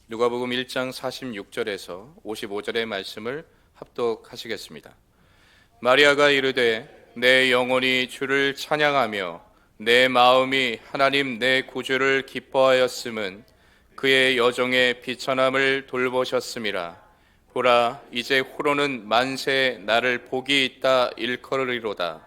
누가복음 1장 46절에서 55절의 말씀을 합독하시겠습니다. 마리아가 이르되 내 영혼이 주를 찬양하며 내 마음이 하나님 내 구주를 기뻐하였음은 그의 여종의 비천함을 돌보셨음이라. 보라, 이제 후로는 만세에 나를 복이 있다 일컬으리로다.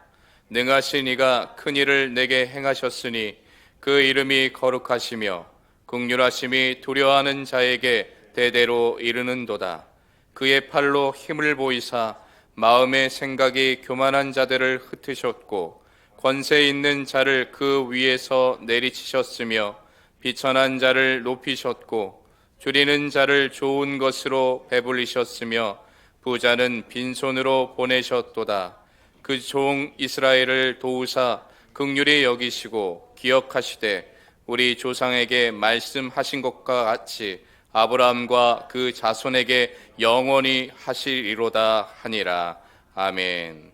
능하신 이가 큰 일을 내게 행하셨으니 그 이름이 거룩하시며 긍휼하심이 두려워하는 자에게 대대로 이르는도다. 그의 팔로 힘을 보이사 마음의 생각이 교만한 자들을 흩으셨고 권세 있는 자를 그 위에서 내리치셨으며 비천한 자를 높이셨고 줄이는 자를 좋은 것으로 배불리셨으며 부자는 빈손으로 보내셨도다. 그 종 이스라엘을 도우사 긍휼히 여기시고 기억하시되 우리 조상에게 말씀하신 것과 같이 아브라함과 그 자손에게 영원히 하시리로다 하니라. 아멘.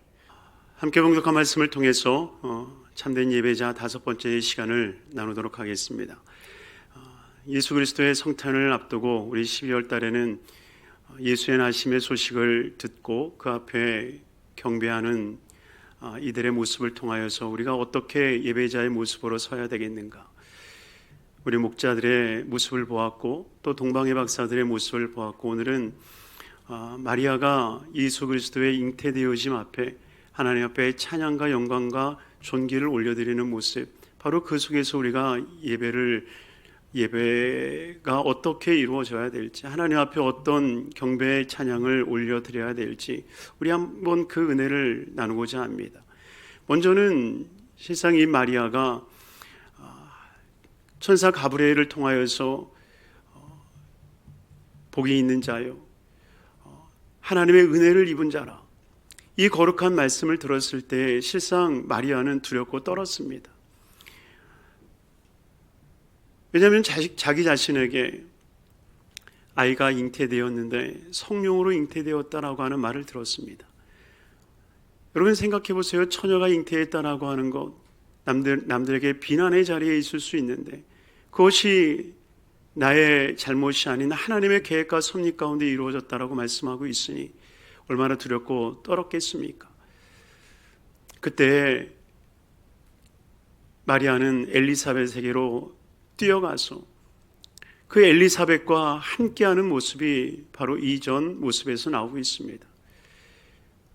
함께 봉독한 말씀을 통해서 참된 예배자 5번째 시간을 나누도록 하겠습니다. 예수 그리스도의 성탄을 앞두고 우리 12월 달에는 예수의 나심의 소식을 듣고 그 앞에 경배하는 이들의 모습을 통하여서 우리가 어떻게 예배자의 모습으로 서야 되겠는가, 우리 목자들의 모습을 보았고 또 동방의 박사들의 모습을 보았고, 오늘은 마리아가 예수 그리스도의 잉태되어짐 앞에 하나님 앞에 찬양과 영광과 존귀를 올려드리는 모습, 바로 그 속에서 우리가 예배가 어떻게 이루어져야 될지, 하나님 앞에 어떤 경배의 찬양을 올려드려야 될지 우리 한번 그 은혜를 나누고자 합니다. 먼저는 실상 이 마리아가 천사 가브리엘을 통하여서 복이 있는 자요, 하나님의 은혜를 입은 자라, 이 거룩한 말씀을 들었을 때 실상 마리아는 두렵고 떨었습니다. 왜냐하면 자기 자신에게 아이가 잉태되었는데 성령으로 잉태되었다라고 하는 말을 들었습니다. 여러분 생각해 보세요. 처녀가 잉태했다라고 하는 것, 남들에게 비난의 자리에 있을 수 있는데 그것이 나의 잘못이 아닌 하나님의 계획과 섭리 가운데 이루어졌다라고 말씀하고 있으니 얼마나 두렵고 떨었겠습니까? 그때 마리아는 엘리사벳에게로 뛰어가서 그 엘리사벳과 함께하는 모습이 바로 이전 모습에서 나오고 있습니다.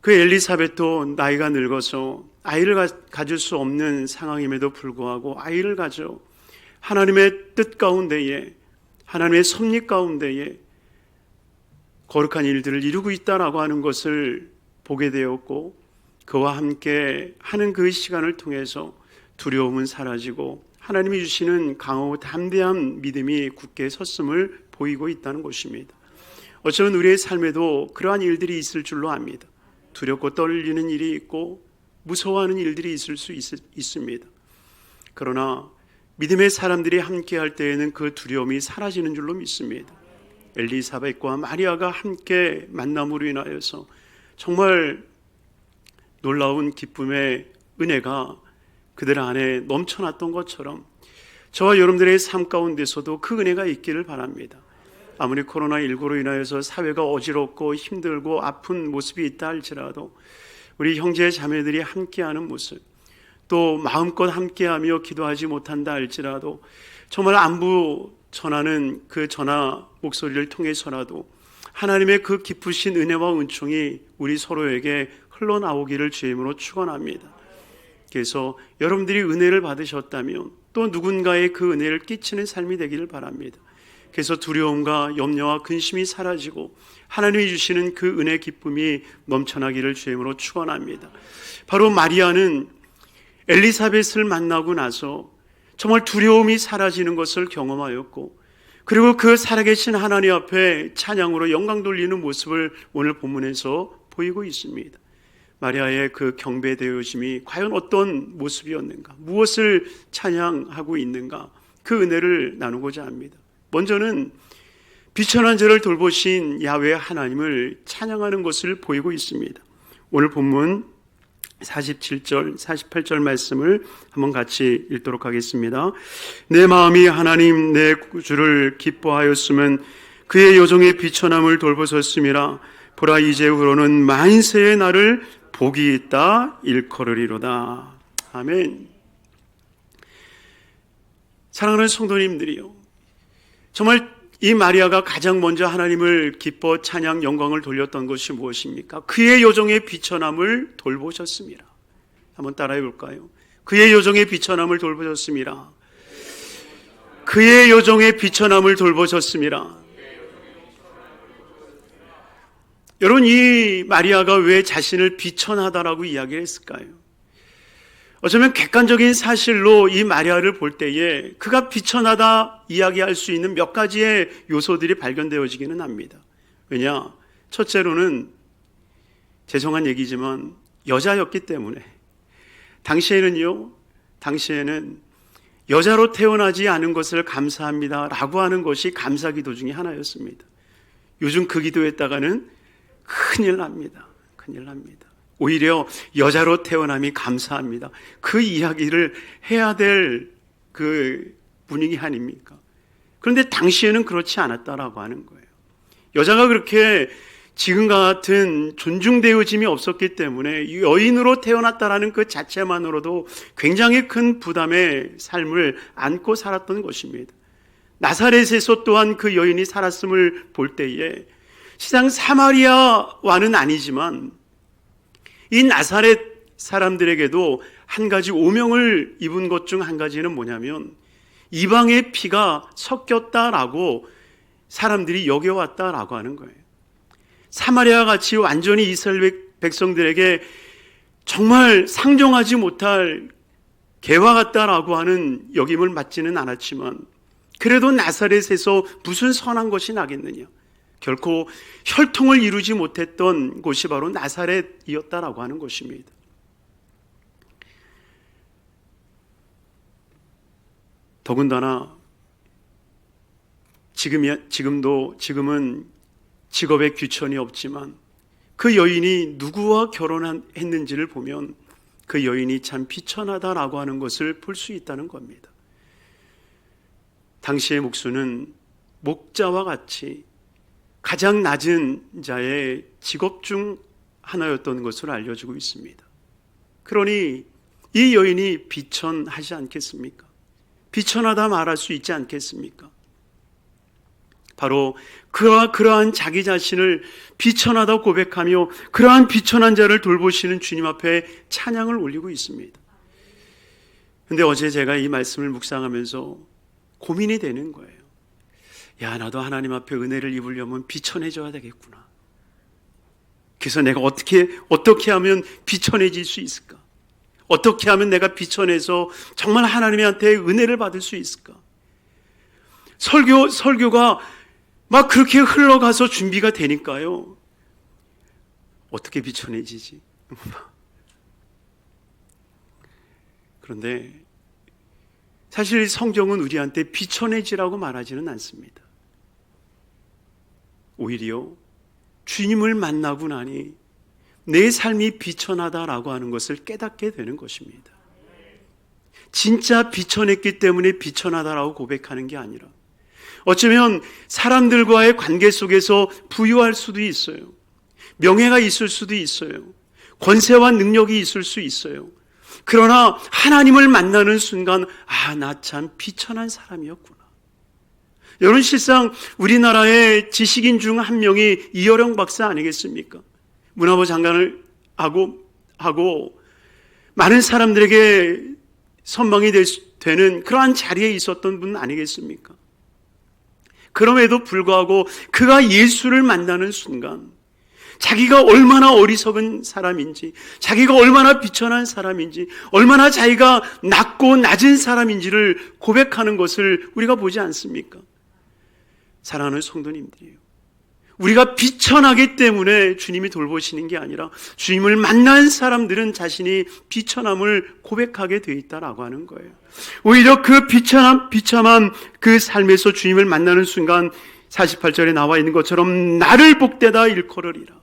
그 엘리사벳도 나이가 늙어서 아이를 가질 수 없는 상황임에도 불구하고 아이를 가져 하나님의 뜻 가운데에, 하나님의 섭리 가운데에 거룩한 일들을 이루고 있다라고 하는 것을 보게 되었고, 그와 함께 하는 그 시간을 통해서 두려움은 사라지고 하나님이 주시는 강하고 담대한 믿음이 굳게 섰음을 보이고 있다는 것입니다. 어쩌면 우리의 삶에도 그러한 일들이 있을 줄로 압니다. 두렵고 떨리는 일이 있고 무서워하는 일들이 있을 수 있습니다. 그러나 믿음의 사람들이 함께할 때에는 그 두려움이 사라지는 줄로 믿습니다. 엘리사벳과 마리아가 함께 만남으로 인하여서 정말 놀라운 기쁨의 은혜가 그들 안에 넘쳐났던 것처럼 저와 여러분들의 삶 가운데서도 그 은혜가 있기를 바랍니다. 아무리 코로나19로 인하여서 사회가 어지럽고 힘들고 아픈 모습이 있다 할지라도 우리 형제 자매들이 함께하는 모습, 또 마음껏 함께하며 기도하지 못한다 할지라도 정말 안부 전하는 그 전화 목소리를 통해서라도 하나님의 그 깊으신 은혜와 은총이 우리 서로에게 흘러나오기를 주의 이름으로 축원합니다. 그래서 여러분들이 은혜를 받으셨다면 또 누군가의 그 은혜를 끼치는 삶이 되기를 바랍니다. 그래서 두려움과 염려와 근심이 사라지고 하나님이 주시는 그 은혜 기쁨이 넘쳐나기를 주의 이름으로 축원합니다. 바로 마리아는 엘리사벳을 만나고 나서 정말 두려움이 사라지는 것을 경험하였고, 그리고 그 살아계신 하나님 앞에 찬양으로 영광 돌리는 모습을 오늘 본문에서 보이고 있습니다. 마리아의 그 경배되어짐이 과연 어떤 모습이었는가, 무엇을 찬양하고 있는가, 그 은혜를 나누고자 합니다. 먼저는 비천한 자를 돌보신 야훼 하나님을 찬양하는 것을 보이고 있습니다. 오늘 본문 47절, 48절 말씀을 한번 같이 읽도록 하겠습니다. 내 마음이 하나님 내 구주를 기뻐하였으면 그의 여종의 비천함을 돌보셨음이라. 보라 이제후로는 만세의 날을 복이 있다 일컬으리로다. 아멘. 사랑하는 성도님들이요, 정말 이 마리아가 가장 먼저 하나님을 기뻐 찬양 영광을 돌렸던 것이 무엇입니까? 그의 여종의 비천함을 돌보셨습니다. 한번 따라해 볼까요? 그의 여종의 비천함을 돌보셨습니다. 그의 여종의 비천함을 돌보셨습니다. 여러분, 이 마리아가 왜 자신을 비천하다라고 이야기를 했을까요? 어쩌면 객관적인 사실로 이 마리아를 볼 때에 그가 비천하다 이야기할 수 있는 몇 가지의 요소들이 발견되어지기는 합니다. 왜냐? 첫째로는, 죄송한 얘기지만 여자였기 때문에, 당시에는 여자로 태어나지 않은 것을 감사합니다 라고 하는 것이 감사기도 중에 하나였습니다. 요즘 그 기도했다가는 큰일 납니다. 오히려 여자로 태어남이 감사합니다, 그 이야기를 해야 될 그 분위기 아닙니까? 그런데 당시에는 그렇지 않았다라고 하는 거예요. 여자가 그렇게 지금과 같은 존중되어짐이 없었기 때문에 여인으로 태어났다라는 그 자체만으로도 굉장히 큰 부담의 삶을 안고 살았던 것입니다. 나사렛에서 또한 그 여인이 살았음을 볼 때에 시장 사마리아와는 아니지만 이 나사렛 사람들에게도 한 가지 오명을 입은 것 중 한 가지는 뭐냐면 이방의 피가 섞였다라고 사람들이 여겨왔다라고 하는 거예요. 사마리아 같이 완전히 이스라엘 백성들에게 정말 상종하지 못할 개와 같다라고 하는 여김을 받지는 않았지만, 그래도 나사렛에서 무슨 선한 것이 나겠느냐? 결코 혈통을 이루지 못했던 곳이 바로 나사렛이었다라고 하는 것입니다. 더군다나 지금은 직업에 귀천이 없지만 그 여인이 누구와 결혼했는지를 보면 그 여인이 참 비천하다라고 하는 것을 볼 수 있다는 겁니다. 당시의 목수는 목자와 같이 가장 낮은 자의 직업 중 하나였던 것으로 알려지고 있습니다. 그러니 이 여인이 비천하지 않겠습니까? 비천하다 말할 수 있지 않겠습니까? 바로 그러한 자기 자신을 비천하다 고백하며 그러한 비천한 자를 돌보시는 주님 앞에 찬양을 올리고 있습니다. 그런데 어제 제가 이 말씀을 묵상하면서 고민이 되는 거예요. 야, 나도 하나님 앞에 은혜를 입으려면 비천해져야 되겠구나. 그래서 내가 어떻게 하면 비천해질 수 있을까? 어떻게 하면 내가 비천해서 정말 하나님한테 은혜를 받을 수 있을까? 설교가 막 그렇게 흘러가서 준비가 되니까요, 어떻게 비천해지지? 그런데 사실 성경은 우리한테 비천해지라고 말하지는 않습니다. 오히려 주님을 만나고 나니 내 삶이 비천하다라고 하는 것을 깨닫게 되는 것입니다. 진짜 비천했기 때문에 비천하다라고 고백하는 게 아니라, 어쩌면 사람들과의 관계 속에서 부유할 수도 있어요. 명예가 있을 수도 있어요. 권세와 능력이 있을 수 있어요. 그러나 하나님을 만나는 순간, 아, 나 참 비천한 사람이었구나. 여러분, 실상 우리나라의 지식인 중 한 명이 이어령 박사 아니겠습니까? 문화부 장관을 하고 많은 사람들에게 선망이 되는 그러한 자리에 있었던 분 아니겠습니까? 그럼에도 불구하고 그가 예수를 만나는 순간 자기가 얼마나 어리석은 사람인지, 자기가 얼마나 비천한 사람인지, 얼마나 자기가 낮고 낮은 사람인지를 고백하는 것을 우리가 보지 않습니까? 사랑하는 성도님들이에요, 우리가 비천하기 때문에 주님이 돌보시는 게 아니라 주님을 만난 사람들은 자신이 비천함을 고백하게 되어 있다라고 하는 거예요. 오히려 그 비참한 그 삶에서 주님을 만나는 순간 48절에 나와 있는 것처럼 나를 복되다 일컬으리라.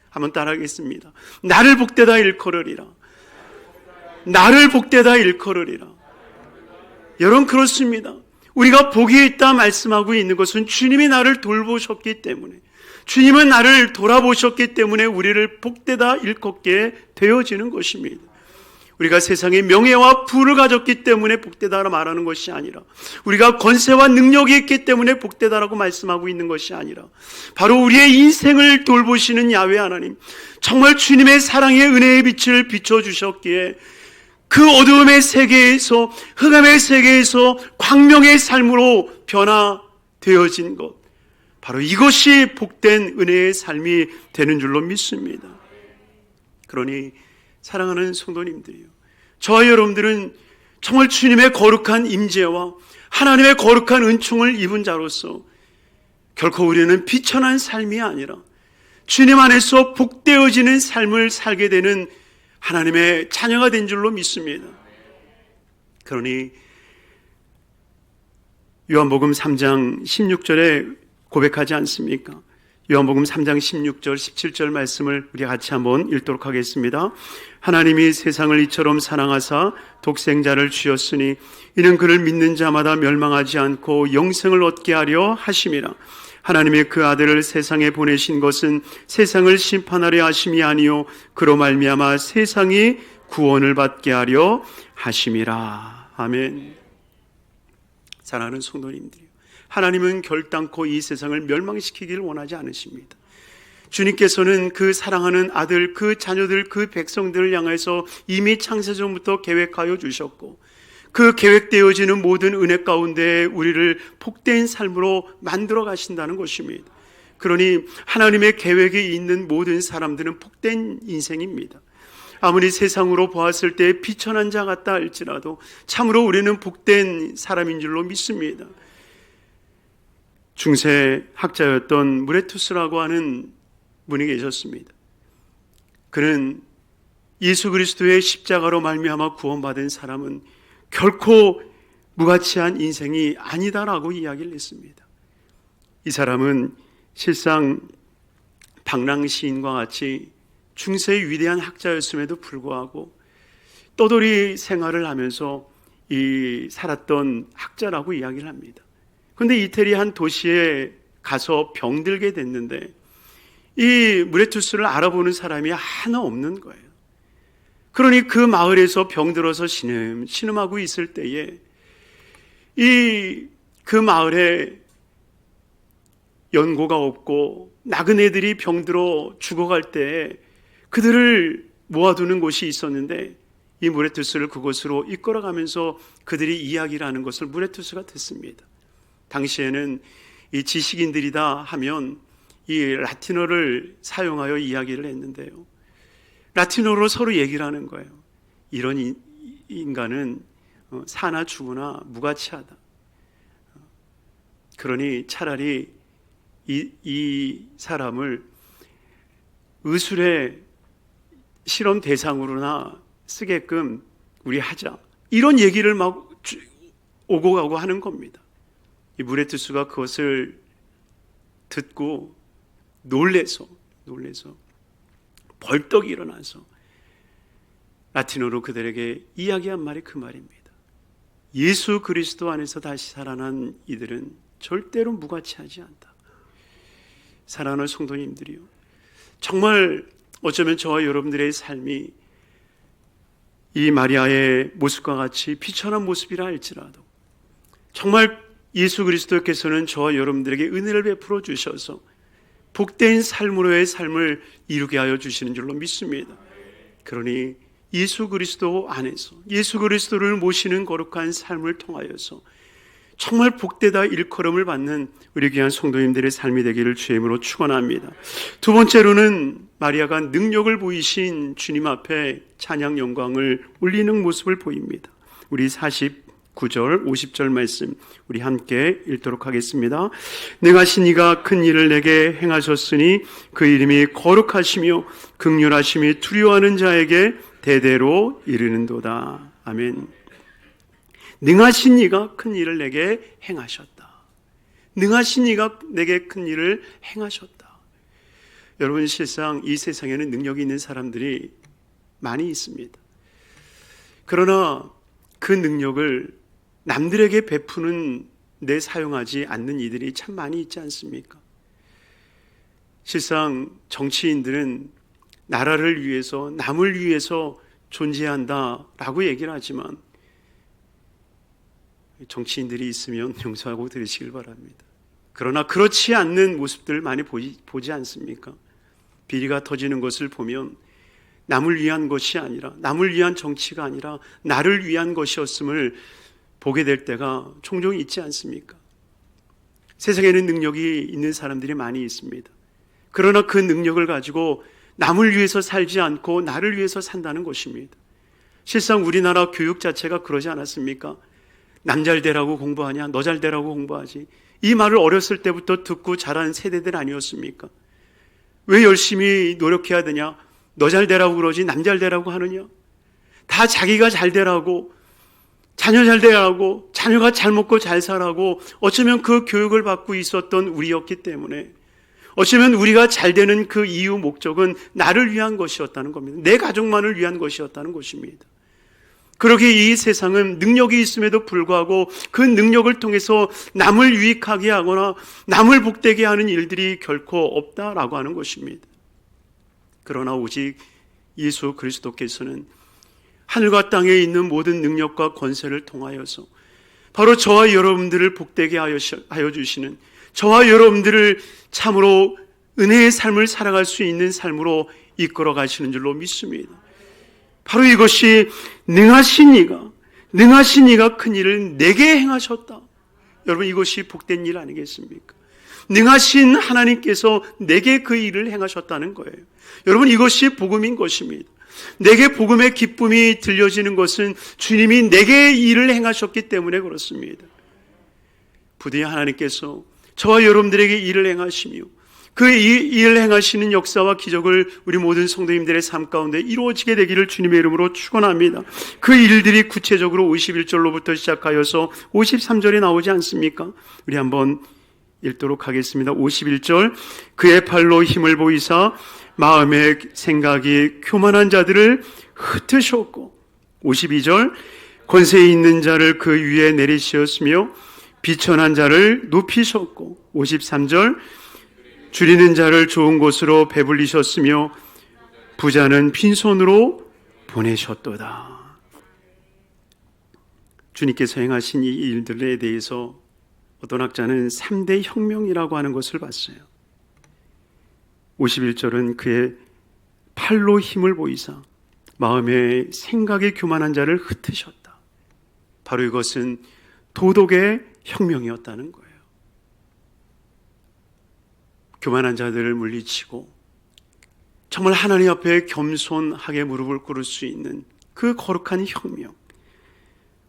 한번 따라하겠습니다. 나를 복되다 일컬으리라. 나를 복되다 일컬으리라. 여러분, 그렇습니다. 우리가 복이 있다 말씀하고 있는 것은 주님이 나를 돌보셨기 때문에, 주님은 나를 돌아보셨기 때문에 우리를 복되다 일컫게 되어지는 것입니다. 우리가 세상에 명예와 부를 가졌기 때문에 복되다라 말하는 것이 아니라, 우리가 권세와 능력이 있기 때문에 복되다라고 말씀하고 있는 것이 아니라, 바로 우리의 인생을 돌보시는 야훼 하나님, 정말 주님의 사랑의 은혜의 빛을 비춰주셨기에 그 어두움의 세계에서, 흑암의 세계에서 광명의 삶으로 변화되어진 것, 바로 이것이 복된 은혜의 삶이 되는 줄로 믿습니다. 그러니 사랑하는 성도님들이요, 저와 여러분들은 정말 주님의 거룩한 임재와 하나님의 거룩한 은총을 입은 자로서 결코 우리는 비천한 삶이 아니라 주님 안에서 복되어지는 삶을 살게 되는 하나님의 자녀가 된 줄로 믿습니다. 그러니 요한복음 3장 16절에 고백하지 않습니까? 요한복음 3장 16절 17절 말씀을 우리 같이 한번 읽도록 하겠습니다. 하나님이 세상을 이처럼 사랑하사 독생자를 주셨으니 이는 그를 믿는 자마다 멸망하지 않고 영생을 얻게 하려 하심이라. 하나님의 그 아들을 세상에 보내신 것은 세상을 심판하려 하심이 아니요 그로 말미암아 세상이 구원을 받게 하려 하심이라. 아멘. 사랑하는 성도님들이요, 하나님은 결단코 이 세상을 멸망시키기를 원하지 않으십니다. 주님께서는 그 사랑하는 아들, 그 자녀들, 그 백성들을 향해서 이미 창세전부터 계획하여 주셨고, 그 계획되어지는 모든 은혜 가운데 우리를 복된 삶으로 만들어 가신다는 것입니다. 그러니 하나님의 계획이 있는 모든 사람들은 복된 인생입니다. 아무리 세상으로 보았을 때 비천한 자 같다 할지라도 참으로 우리는 복된 사람인 줄로 믿습니다. 중세 학자였던 무레투스라고 하는 분이 계셨습니다. 그는 예수 그리스도의 십자가로 말미암아 구원받은 사람은 결코 무가치한 인생이 아니다라고 이야기를 했습니다. 이 사람은 실상 방랑 시인과 같이 중세의 위대한 학자였음에도 불구하고 떠돌이 생활을 하면서 살았던 학자라고 이야기를 합니다. 그런데 이태리 한 도시에 가서 병들게 됐는데 이 무레투스를 알아보는 사람이 하나 없는 거예요. 그러니 그 마을에서 병들어서 신음하고 있을 때에 그 마을에 연고가 없고 나그네들이 병들어 죽어갈 때 그들을 모아두는 곳이 있었는데 이 무레투스를 그곳으로 이끌어가면서 그들이 이야기를 하는 것을 무레투스가 듣습니다. 당시에는 이 지식인들이다 하면 이 라틴어를 사용하여 이야기를 했는데요, 라틴어로 서로 얘기를 하는 거예요. 이런 인간은 사나 죽으나 무가치하다. 그러니 차라리 이 사람을 의술의 실험 대상으로나 쓰게끔 우리 하자. 이런 얘기를 막 오고 가고 하는 겁니다. 이 무레투스가 그것을 듣고 놀래서 벌떡 일어나서 라틴어로 그들에게 이야기한 말이 그 말입니다. 예수 그리스도 안에서 다시 살아난 이들은 절대로 무가치하지 않다. 사랑하는 성도님들이요, 정말 어쩌면 저와 여러분들의 삶이 이 마리아의 모습과 같이 비천한 모습이라 할지라도 정말 예수 그리스도께서는 저와 여러분들에게 은혜를 베풀어 주셔서 복된 삶으로의 삶을 이루게 하여 주시는 줄로 믿습니다. 그러니 예수 그리스도 안에서 예수 그리스도를 모시는 거룩한 삶을 통하여서 정말 복되다 일컬음을 받는 우리 귀한 성도님들의 삶이 되기를 주의 이름으로 축원합니다. 두 번째로는 마리아가 능력을 보이신 주님 앞에 찬양 영광을 올리는 모습을 보입니다. 우리 49절 50절 말씀 우리 함께 읽도록 하겠습니다. 능하신 이가 큰 일을 내게 행하셨으니 그 이름이 거룩하시며 긍휼하심이 두려워하는 자에게 대대로 이르는도다. 아멘. 능하신 이가 큰 일을 내게 행하셨다. 능하신 이가 내게 큰 일을 행하셨다. 여러분, 실상 이 세상에는 능력이 있는 사람들이 많이 있습니다. 그러나 그 능력을 남들에게 베푸는 내 사용하지 않는 이들이 참 많이 있지 않습니까? 실상 정치인들은 나라를 위해서, 남을 위해서 존재한다라고 얘기를 하지만 정치인들이 있으면 용서하고 들으시길 바랍니다. 그러나 그렇지 않는 모습들을 많이 보지 않습니까? 비리가 터지는 것을 보면 남을 위한 것이 아니라, 남을 위한 정치가 아니라 나를 위한 것이었음을 보게 될 때가 종종 있지 않습니까? 세상에는 능력이 있는 사람들이 많이 있습니다. 그러나 그 능력을 가지고 남을 위해서 살지 않고 나를 위해서 산다는 것입니다. 실상 우리나라 교육 자체가 그러지 않았습니까? 남 잘 되라고 공부하냐, 너 잘 되라고 공부하지. 이 말을 어렸을 때부터 듣고 자란 세대들 아니었습니까? 왜 열심히 노력해야 되냐? 너 잘 되라고 그러지 남 잘 되라고 하느냐? 다 자기가 잘 되라고, 자녀 잘 되라고, 자녀가 잘 먹고 잘 살라고 어쩌면 그 교육을 받고 있었던 우리였기 때문에, 어쩌면 우리가 잘 되는 그 이유 목적은 나를 위한 것이었다는 겁니다. 내 가족만을 위한 것이었다는 것입니다. 그러기에 이 세상은 능력이 있음에도 불구하고 그 능력을 통해서 남을 유익하게 하거나 남을 복되게 하는 일들이 결코 없다라고 하는 것입니다. 그러나 오직 예수 그리스도께서는 하늘과 땅에 있는 모든 능력과 권세를 통하여서 바로 저와 여러분들을 복되게 하여 주시는, 저와 여러분들을 참으로 은혜의 삶을 살아갈 수 있는 삶으로 이끌어 가시는 줄로 믿습니다. 바로 이것이 능하신 이가 큰 일을 내게 행하셨다. 여러분, 이것이 복된 일 아니겠습니까? 능하신 하나님께서 내게 그 일을 행하셨다는 거예요. 여러분, 이것이 복음인 것입니다. 내게 복음의 기쁨이 들려지는 것은 주님이 내게 일을 행하셨기 때문에 그렇습니다. 부디 하나님께서 저와 여러분들에게 일을 행하시며 그 일을 행하시는 역사와 기적을 우리 모든 성도님들의 삶 가운데 이루어지게 되기를 주님의 이름으로 축원합니다. 그 일들이 구체적으로 51절로부터 시작하여서 53절에 나오지 않습니까? 우리 한번 읽도록 하겠습니다. 51절, 그의 팔로 힘을 보이사 마음의 생각이 교만한 자들을 흩으셨고, 52절, 권세 있는 자를 그 위에 내리시었으며 비천한 자를 높이셨고, 53절, 줄이는 자를 좋은 곳으로 배불리셨으며 부자는 빈손으로 보내셨도다. 주님께서 행하신 이 일들에 대해서 어떤 학자는 3대 혁명이라고 하는 것을 봤어요. 51절은 그의 팔로 힘을 보이사 마음의 생각이 교만한 자를 흩으셨다. 바로 이것은 도덕의 혁명이었다는 거예요. 교만한 자들을 물리치고 정말 하나님 앞에 겸손하게 무릎을 꿇을 수 있는 그 거룩한 혁명.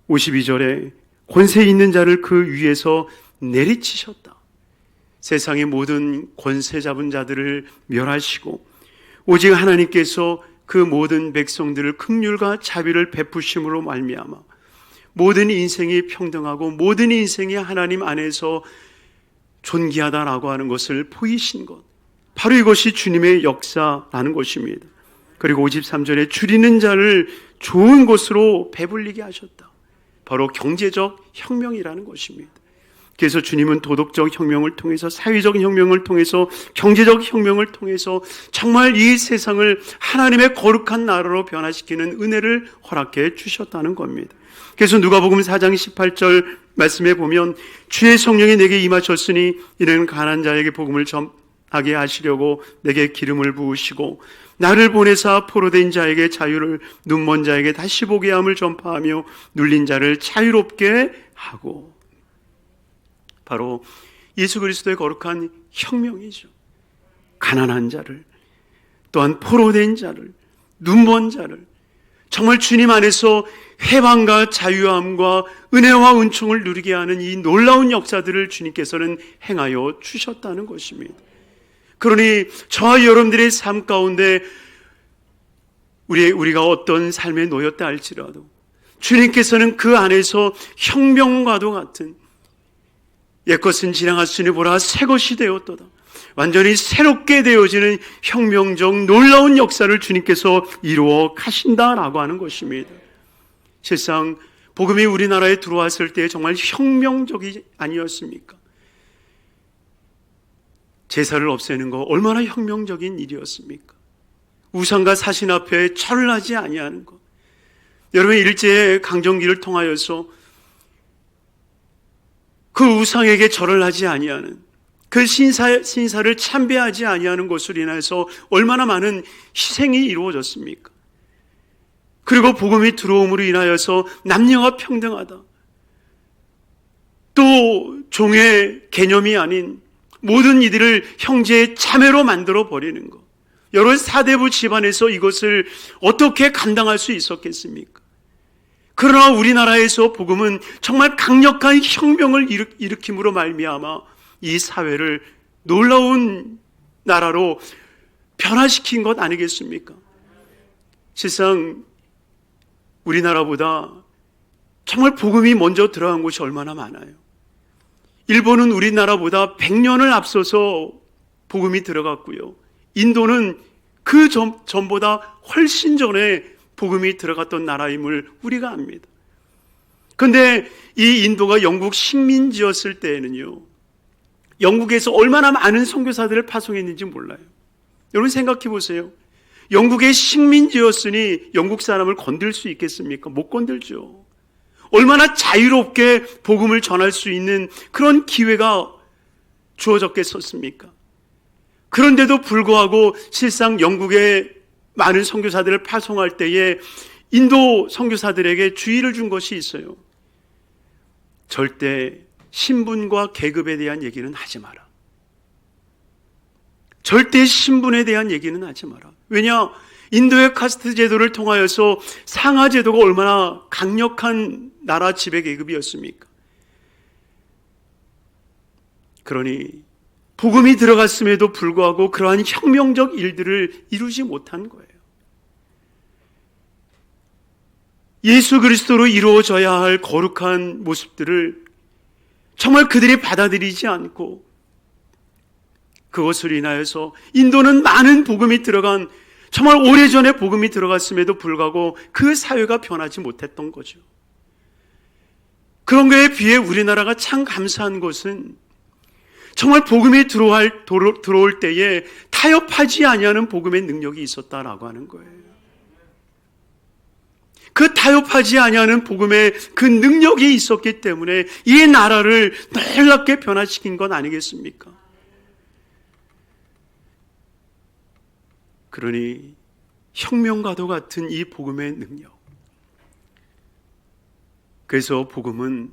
52절에 권세 있는 자를 그 위에서 내리치셨다. 세상의 모든 권세 잡은 자들을 멸하시고 오직 하나님께서 그 모든 백성들을 긍휼과 자비를 베푸심으로 말미암아 모든 인생이 평등하고 모든 인생이 하나님 안에서 존귀하다라고 하는 것을 보이신 것, 바로 이것이 주님의 역사라는 것입니다. 그리고 53절에 줄이는 자를 좋은 곳으로 배불리게 하셨다. 바로 경제적 혁명이라는 것입니다. 그래서 주님은 도덕적 혁명을 통해서, 사회적 혁명을 통해서, 경제적 혁명을 통해서 정말 이 세상을 하나님의 거룩한 나라로 변화시키는 은혜를 허락해 주셨다는 겁니다. 그래서 누가복음 4장 18절 말씀에 보면 주의 성령이 내게 임하셨으니 이는 가난한 자에게 복음을 전하게 하시려고 내게 기름을 부으시고 나를 보내사 포로된 자에게 자유를, 눈먼 자에게 다시 보게 함을 전파하며 눌린 자를 자유롭게 하고. 바로 예수 그리스도의 거룩한 혁명이죠. 가난한 자를, 또한 포로된 자를, 눈먼 자를 정말 주님 안에서 해방과 자유함과 은혜와 은총을 누리게 하는 이 놀라운 역사들을 주님께서는 행하여 주셨다는 것입니다. 그러니 저와 여러분들의 삶 가운데 우리가 어떤 삶에 놓였다 할지라도 주님께서는 그 안에서 혁명과도 같은 옛것은 지나갔으니 보라 새 것이 되었도다. 완전히 새롭게 되어지는 혁명적 놀라운 역사를 주님께서 이루어 가신다라고 하는 것입니다. 실상 복음이 우리나라에 들어왔을 때 정말 혁명적이 아니었습니까? 제사를 없애는 거 얼마나 혁명적인 일이었습니까? 우상과 사신 앞에 절을 하지 아니하는 것. 여러분, 일제 강점기를 통하여서 그 우상에게 절을 하지 아니하는, 그 신사를 참배하지 아니하는 것으로 인해서 얼마나 많은 희생이 이루어졌습니까? 그리고 복음이 들어옴으로 인하여서 남녀가 평등하다, 또 종의 개념이 아닌 모든 이들을 형제의 자매로 만들어 버리는 것. 여러 사대부 집안에서 이것을 어떻게 감당할 수 있었겠습니까? 그러나 우리나라에서 복음은 정말 강력한 혁명을 일으킴으로 말미암아 이 사회를 놀라운 나라로 변화시킨 것 아니겠습니까? 실상 우리나라보다 정말 복음이 먼저 들어간 곳이 얼마나 많아요. 일본은 우리나라보다 100년을 앞서서 복음이 들어갔고요. 인도는 그 전보다 훨씬 전에 복음이 들어갔던 나라임을 우리가 압니다. 그런데 이 인도가 영국 식민지였을 때에는요, 영국에서 얼마나 많은 선교사들을 파송했는지 몰라요. 여러분 생각해 보세요. 영국의 식민지였으니 영국 사람을 건들 수 있겠습니까? 못 건들죠. 얼마나 자유롭게 복음을 전할 수 있는 그런 기회가 주어졌겠었습니까? 그런데도 불구하고 실상 영국의 많은 선교사들을 파송할 때에 인도 선교사들에게 주의를 준 것이 있어요. 절대 신분과 계급에 대한 얘기는 하지 마라. 절대 신분에 대한 얘기는 하지 마라. 왜냐? 인도의 카스트 제도를 통하여서 상하 제도가 얼마나 강력한 나라 지배 계급이었습니까? 그러니 복음이 들어갔음에도 불구하고 그러한 혁명적 일들을 이루지 못한 거예요. 예수 그리스도로 이루어져야 할 거룩한 모습들을 정말 그들이 받아들이지 않고, 그것으로 인하여서 인도는 많은 복음이 들어간, 정말 오래전에 복음이 들어갔음에도 불구하고 그 사회가 변하지 못했던 거죠. 그런 거에 비해 우리나라가 참 감사한 것은 정말 복음이 들어올 때에 타협하지 아니하는 복음의 능력이 있었다라고 하는 거예요. 그 타협하지 아니하는 복음의 그 능력이 있었기 때문에 이 나라를 놀랍게 변화시킨 것 아니겠습니까? 그러니 혁명과도 같은 이 복음의 능력. 그래서 복음은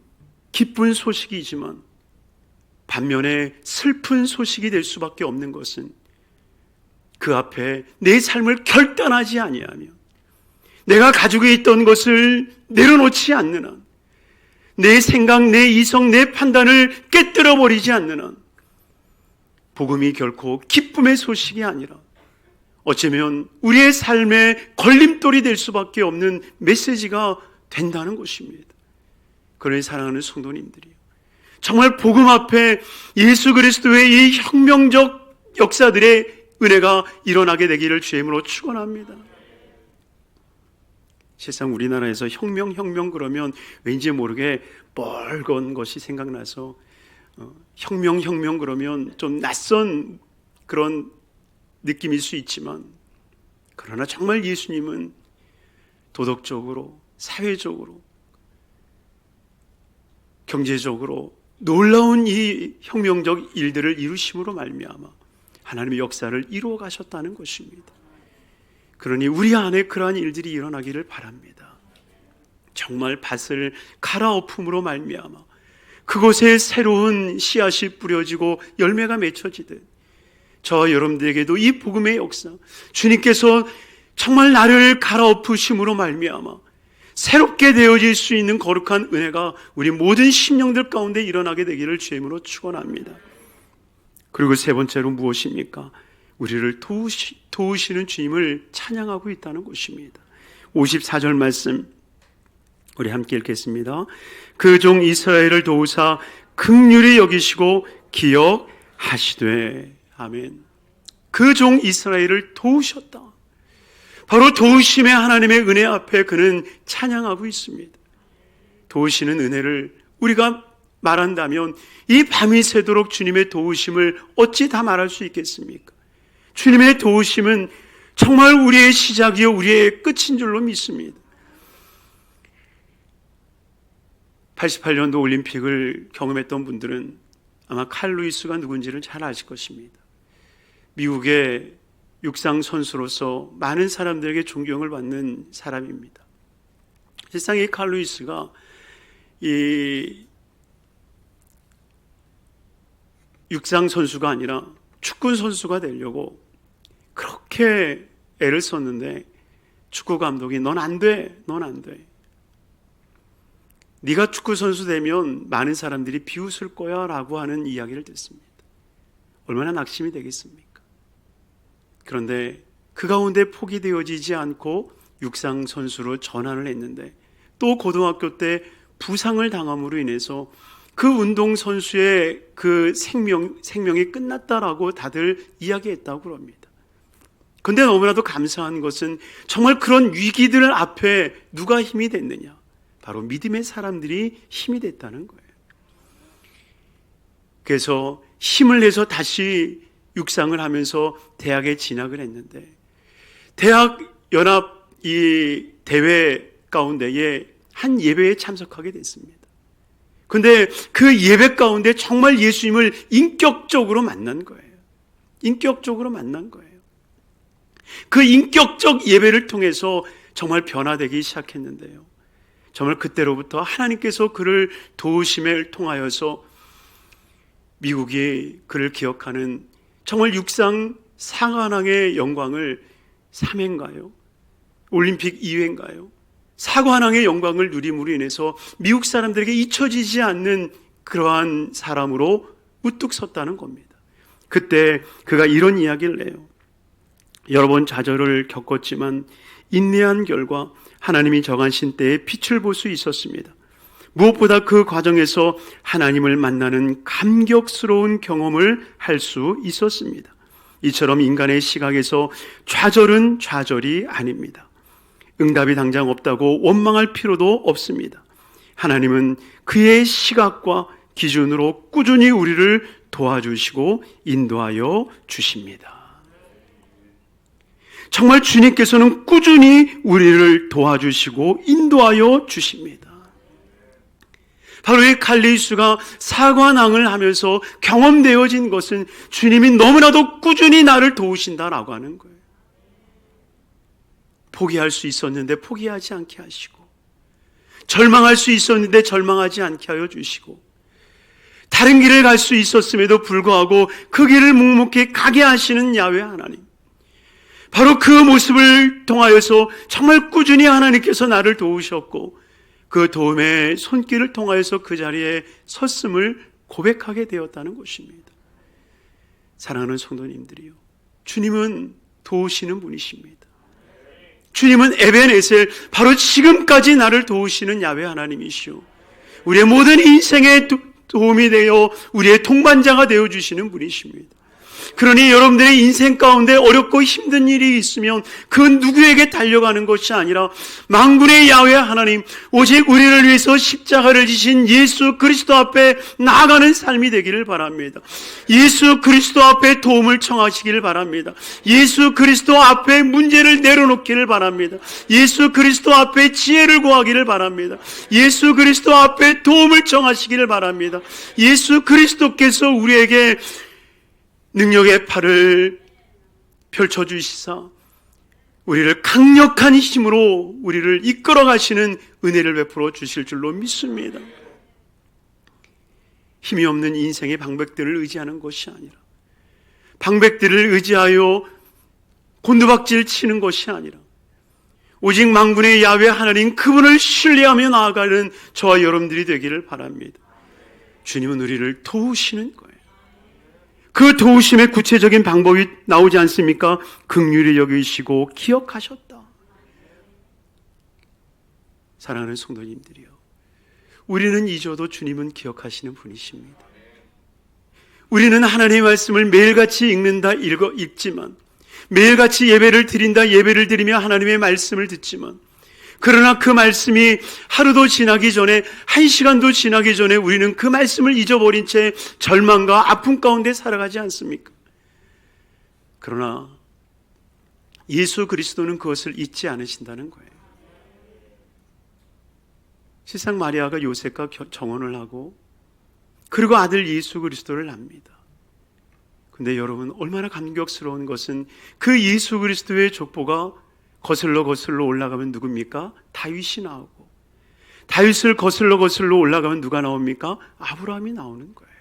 기쁜 소식이지만 반면에 슬픈 소식이 될 수밖에 없는 것은 그 앞에 내 삶을 결단하지 아니하며 내가 가지고 있던 것을 내려놓지 않는 한, 내 생각, 내 이성, 내 판단을 깨뜨려 버리지 않는 한 복음이 결코 기쁨의 소식이 아니라 어쩌면 우리의 삶의 걸림돌이 될 수밖에 없는 메시지가 된다는 것입니다. 그러니 사랑하는 성도님들이요, 정말 복음 앞에 예수 그리스도의 이 혁명적 역사들의 은혜가 일어나게 되기를 주의 이름으로 축원합니다. 세상 우리나라에서 혁명 그러면 왠지 모르게 뻘건 것이 생각나서 혁명 그러면 좀 낯선 그런 느낌일 수 있지만, 그러나 정말 예수님은 도덕적으로, 사회적으로, 경제적으로 놀라운 이 혁명적 일들을 이루심으로 말미암아 하나님의 역사를 이루어 가셨다는 것입니다. 그러니 우리 안에 그러한 일들이 일어나기를 바랍니다. 정말 밭을 갈아엎음으로 말미암아 그곳에 새로운 씨앗이 뿌려지고 열매가 맺혀지듯 저와 여러분들에게도 이 복음의 역사, 주님께서 정말 나를 갈아엎으심으로 말미암아 새롭게 되어질 수 있는 거룩한 은혜가 우리 모든 심령들 가운데 일어나게 되기를 주의 이름으로 축원합니다. 그리고 세 번째로 무엇입니까? 우리를 도우시는 주님을 찬양하고 있다는 것입니다. 54절 말씀 우리 함께 읽겠습니다. 그 종 이스라엘을 도우사 긍휼히 여기시고 기억하시되. 아멘. 그 종 이스라엘을 도우셨다. 바로 도우심의 하나님의 은혜 앞에 그는 찬양하고 있습니다. 도우시는 은혜를 우리가 말한다면 이 밤이 새도록 주님의 도우심을 어찌 다 말할 수 있겠습니까? 주님의 도우심은 정말 우리의 시작이요 우리의 끝인 줄로 믿습니다. 88년도 올림픽을 경험했던 분들은 아마 칼 루이스가 누군지를 잘 아실 것입니다. 미국의 육상 선수로서 많은 사람들에게 존경을 받는 사람입니다. 세상에 칼 루이스가 이 육상 선수가 아니라 축구 선수가 되려고 그렇게 애를 썼는데 축구 감독이 넌 안 돼, 넌 안 돼. 네가 축구 선수 되면 많은 사람들이 비웃을 거야 라고 하는 이야기를 듣습니다. 얼마나 낙심이 되겠습니까? 그런데 그 가운데 포기되어지지 않고 육상 선수로 전환을 했는데 또 고등학교 때 부상을 당함으로 인해서 그 운동선수의 그 생명이 끝났다라고 다들 이야기했다고 합니다. 그런데 너무나도 감사한 것은 정말 그런 위기들 앞에 누가 힘이 됐느냐? 바로 믿음의 사람들이 힘이 됐다는 거예요. 그래서 힘을 내서 다시 육상을 하면서 대학에 진학을 했는데 대학 연합 이 대회 가운데에 한 예배에 참석하게 됐습니다. 그런데 그 예배 가운데 정말 예수님을 인격적으로 만난 거예요. 인격적으로 만난 거예요. 그 인격적 예배를 통해서 정말 변화되기 시작했는데요. 정말 그때로부터 하나님께서 그를 도우심을 통하여서 미국이 그를 기억하는 정말 육상 사관왕의 영광을 3회인가요? 올림픽 2회인가요? 사관왕의 영광을 누림으로 인해서 미국 사람들에게 잊혀지지 않는 그러한 사람으로 우뚝 섰다는 겁니다. 그때 그가 이런 이야기를 해요. 여러 번 좌절을 겪었지만 인내한 결과 하나님이 정하신 때에 빛을 볼 수 있었습니다. 무엇보다 그 과정에서 하나님을 만나는 감격스러운 경험을 할 수 있었습니다. 이처럼 인간의 시각에서 좌절은 좌절이 아닙니다. 응답이 당장 없다고 원망할 필요도 없습니다. 하나님은 그의 시각과 기준으로 꾸준히 우리를 도와주시고 인도하여 주십니다. 정말 주님께서는 꾸준히 우리를 도와주시고 인도하여 주십니다. 바로 이 칼리수가 사관왕을 하면서 경험되어진 것은 주님이 너무나도 꾸준히 나를 도우신다라고 하는 거예요. 포기할 수 있었는데 포기하지 않게 하시고, 절망할 수 있었는데 절망하지 않게 하여 주시고, 다른 길을 갈 수 있었음에도 불구하고 그 길을 묵묵히 가게 하시는 야훼 하나님, 바로 그 모습을 통하여서 정말 꾸준히 하나님께서 나를 도우셨고 그 도움의 손길을 통하여서 그 자리에 섰음을 고백하게 되었다는 것입니다. 사랑하는 성도님들이요, 주님은 도우시는 분이십니다. 주님은 에벤에셀, 바로 지금까지 나를 도우시는 야훼 하나님이시오, 우리의 모든 인생에 도움이 되어 우리의 동반자가 되어주시는 분이십니다. 그러니 여러분들의 인생 가운데 어렵고 힘든 일이 있으면 그 누구에게 달려가는 것이 아니라 만군의 야훼 하나님, 오직 우리를 위해서 십자가를 지신 예수 그리스도 앞에 나아가는 삶이 되기를 바랍니다. 예수 그리스도 앞에 도움을 청하시기를 바랍니다. 예수 그리스도 앞에 문제를 내려놓기를 바랍니다. 예수 그리스도 앞에 지혜를 구하기를 바랍니다. 예수 그리스도 앞에 도움을 청하시기를 바랍니다. 예수 그리스도께서 우리에게 능력의 팔을 펼쳐주시사 우리를 강력한 힘으로 우리를 이끌어 가시는 은혜를 베풀어 주실 줄로 믿습니다. 힘이 없는 인생의 방백들을 의지하는 것이 아니라, 방백들을 의지하여 곤두박질 치는 것이 아니라, 오직 만군의 야훼 하나님 그분을 신뢰하며 나아가는 저와 여러분들이 되기를 바랍니다. 주님은 우리를 도우시는 거예요. 그 도우심의 구체적인 방법이 나오지 않습니까? 긍휼히 여기시고 기억하셨다. 사랑하는 성도님들이요, 우리는 잊어도 주님은 기억하시는 분이십니다. 우리는 하나님의 말씀을 매일같이 읽지만 매일같이 예배를 드린다, 예배를 드리며 하나님의 말씀을 듣지만, 그러나 그 말씀이 하루도 지나기 전에, 한 시간도 지나기 전에 우리는 그 말씀을 잊어버린 채 절망과 아픔 가운데 살아가지 않습니까? 그러나 예수 그리스도는 그것을 잊지 않으신다는 거예요. 실상 마리아가 요셉과 정혼을 하고 그리고 아들 예수 그리스도를 낳습니다. 근데 여러분, 얼마나 감격스러운 것은 그 예수 그리스도의 족보가 거슬러 올라가면 누굽니까? 다윗이 나오고, 다윗을 거슬러 올라가면 누가 나옵니까? 아브라함이 나오는 거예요.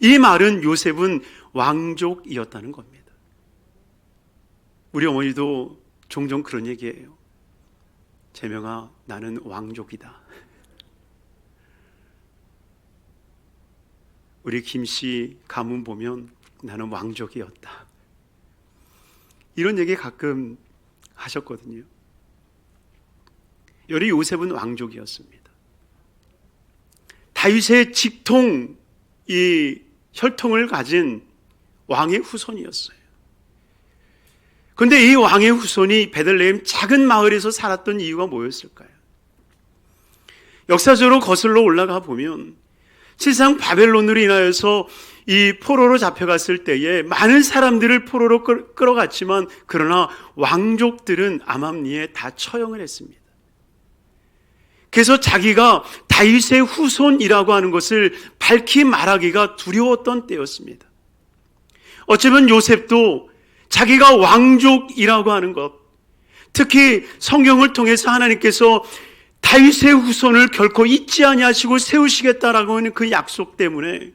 이 말은 요셉은 왕족이었다는 겁니다. 우리 어머니도 종종 그런 얘기해요. 재명아, 나는 왕족이다. 우리 김씨 가문 보면 나는 왕족이었다. 이런 얘기 가끔 하셨거든요. 여리 요셉은 왕족이었습니다. 다윗의 직통, 이 혈통을 가진 왕의 후손이었어요. 그런데 이 왕의 후손이 베들레헴 작은 마을에서 살았던 이유가 뭐였을까요? 역사적으로 거슬러 올라가 보면 실상 바벨론으로 인하여서 이 포로로 잡혀갔을 때에 많은 사람들을 포로로 끌어갔지만, 그러나 왕족들은 암암리에 다 처형을 했습니다. 그래서 자기가 다윗의 후손이라고 하는 것을 밝히 말하기가 두려웠던 때였습니다. 어쩌면 요셉도 자기가 왕족이라고 하는 것, 특히 성경을 통해서 하나님께서 다윗의 후손을 결코 잊지 아니하시고 세우시겠다라고 하는 그 약속 때문에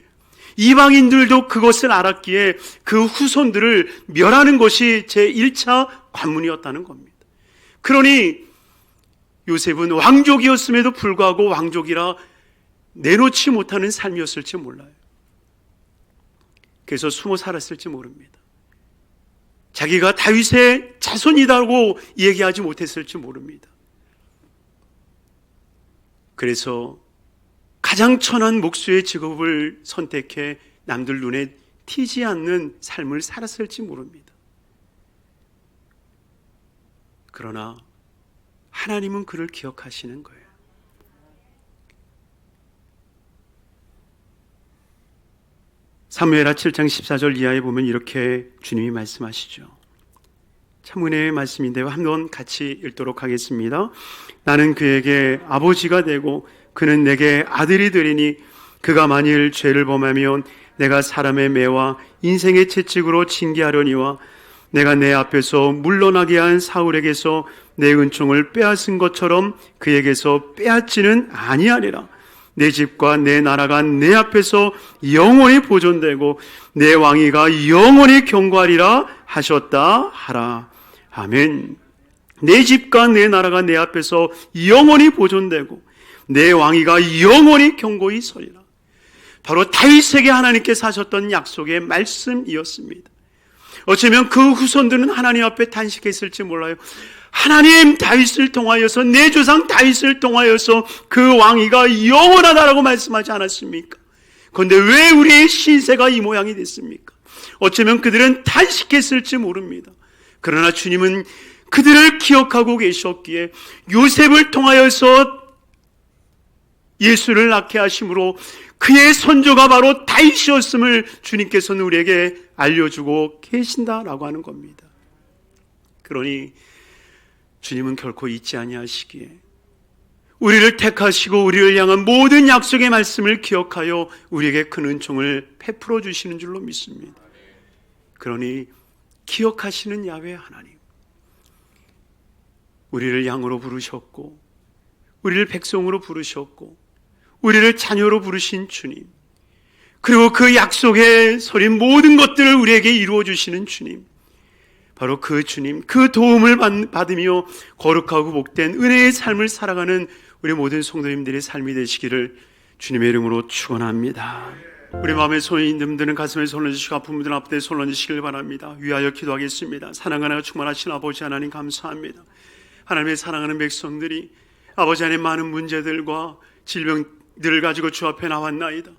이방인들도 그것을 알았기에 그 후손들을 멸하는 것이 제1차 관문이었다는 겁니다. 그러니 요셉은 왕족이었음에도 불구하고 왕족이라 내놓지 못하는 삶이었을지 몰라요. 그래서 숨어 살았을지 모릅니다. 자기가 다윗의 자손이라고 얘기하지 못했을지 모릅니다. 그래서 가장 천한 목수의 직업을 선택해 남들 눈에 튀지 않는 삶을 살았을지 모릅니다. 그러나 하나님은 그를 기억하시는 거예요. 사무엘하 7장 14절 이하에 보면 이렇게 주님이 말씀하시죠. 참 은혜의 말씀인데요, 한번 같이 읽도록 하겠습니다. 나는 그에게 아버지가 되고 그는 내게 아들이 되리니 그가 만일 죄를 범하면 내가 사람의 매와 인생의 채찍으로 징계하려니와 내가 내 앞에서 물러나게 한 사울에게서 내 은총을 빼앗은 것처럼 그에게서 빼앗지는 아니하리라. 내 집과 내 나라가 내 앞에서 영원히 보존되고 내 왕위가 영원히 경고하리라 하셨다 하라. 아멘. 내 집과 내 나라가 내 앞에서 영원히 보존되고 내 왕위가 영원히 경고히 서리라. 바로 다윗에게 하나님께서 하셨던 약속의 말씀이었습니다. 어쩌면 그 후손들은 하나님 앞에 단식했을지 몰라요. 하나님, 다윗을 통하여서, 내 조상 다윗을 통하여서 그 왕위가 영원하다라고 말씀하지 않았습니까? 그런데 왜 우리의 신세가 이 모양이 됐습니까? 어쩌면 그들은 단식했을지 모릅니다. 그러나 주님은 그들을 기억하고 계셨기에 요셉을 통하여서 예수를 낳게 하심으로 그의 선조가 바로 다윗이었음을 주님께서는 우리에게 알려주고 계신다라고 하는 겁니다. 그러니 주님은 결코 잊지 아니하시기에 우리를 택하시고 우리를 향한 모든 약속의 말씀을 기억하여 우리에게 큰 은총을 베풀어 주시는 줄로 믿습니다. 그러니 기억하시는 야훼 하나님, 우리를 양으로 부르셨고 우리를 백성으로 부르셨고 우리를 자녀로 부르신 주님, 그리고 그 약속에 서린 모든 것들을 우리에게 이루어 주시는 주님, 바로 그 주님, 그 도움을 받으며 거룩하고 복된 은혜의 삶을 살아가는 우리 모든 성도님들의 삶이 되시기를 주님의 이름으로 축원합니다. 우리 마음에 손이 있는 분들은 가슴에 손 얹으시고 아픈 분들은 앞에 손 얹으시길 바랍니다. 위하여 기도하겠습니다. 사랑하나 충만하신 아버지 하나님 감사합니다. 하나님의 사랑하는 백성들이 아버지 하나님 많은 문제들과 질병들을 가지고 주 앞에 나왔나이다.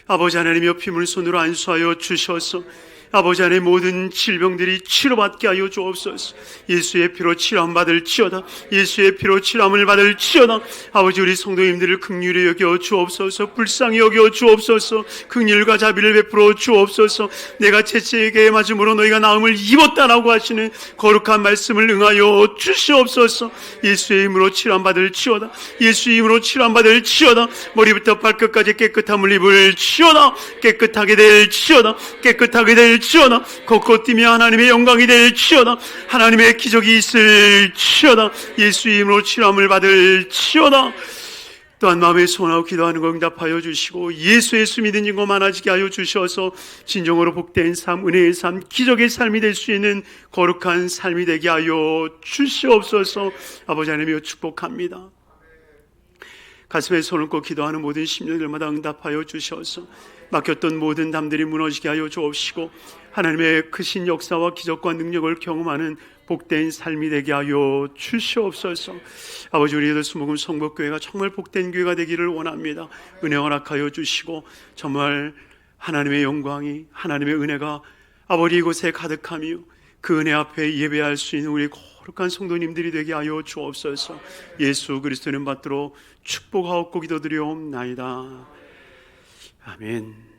아버지 하나님 옆임을 손으로 안수하여 주셔서 아버지 안에 모든 질병들이 치료받게 하여 주옵소서. 예수의 피로 치료함 받을지어다. 예수의 피로 치료함을 받을지어다. 아버지 우리 성도님들을 긍휼히 여겨 주옵소서. 불쌍히 여겨 주옵소서. 긍휼과 자비를 베풀어 주옵소서. 내가 채찍에 맞음으로 너희가 나음을 입었다라고 하시는 거룩한 말씀을 응하여 주시옵소서. 예수의 힘으로 치료함 받을지어다. 예수의 힘으로 치료함 받을지어다. 머리부터 발끝까지 깨끗함을 입을지어다. 깨끗하게 될지어다. 깨끗하게 될지어다. 걷고 뛰며 하나님의 영광이 될지어다. 하나님의 기적이 있을지어다. 예수의 힘으로 치료함을 받을지어다. 또한 마음에 소원하고 기도하는 거 응답하여 주시고 예수의 수 믿는 인고 많아지게 하여 주셔서 진정으로 복된 삶, 은혜의 삶, 기적의 삶이 될 수 있는 거룩한 삶이 되게 하여 주시옵소서. 아버지 하나님이여 축복합니다. 가슴에 손을 꽂고 기도하는 모든 심령들마다 응답하여 주셔서 막혔던 모든 담들이 무너지게 하여 주옵시고 하나님의 크신 역사와 기적과 능력을 경험하는 복된 삶이 되게 하여 주시옵소서. 아버지 우리들 수목금 성복교회가 정말 복된 교회가 되기를 원합니다. 은혜 허락하여 주시고 정말 하나님의 영광이 하나님의 은혜가 아버지 이곳에 가득하며 그 은혜 앞에 예배할 수 있는 우리 거룩한 성도님들이 되게 하여 주옵소서. 예수 그리스도는 받들어 축복하옵고 기도드리옵나이다. 아멘.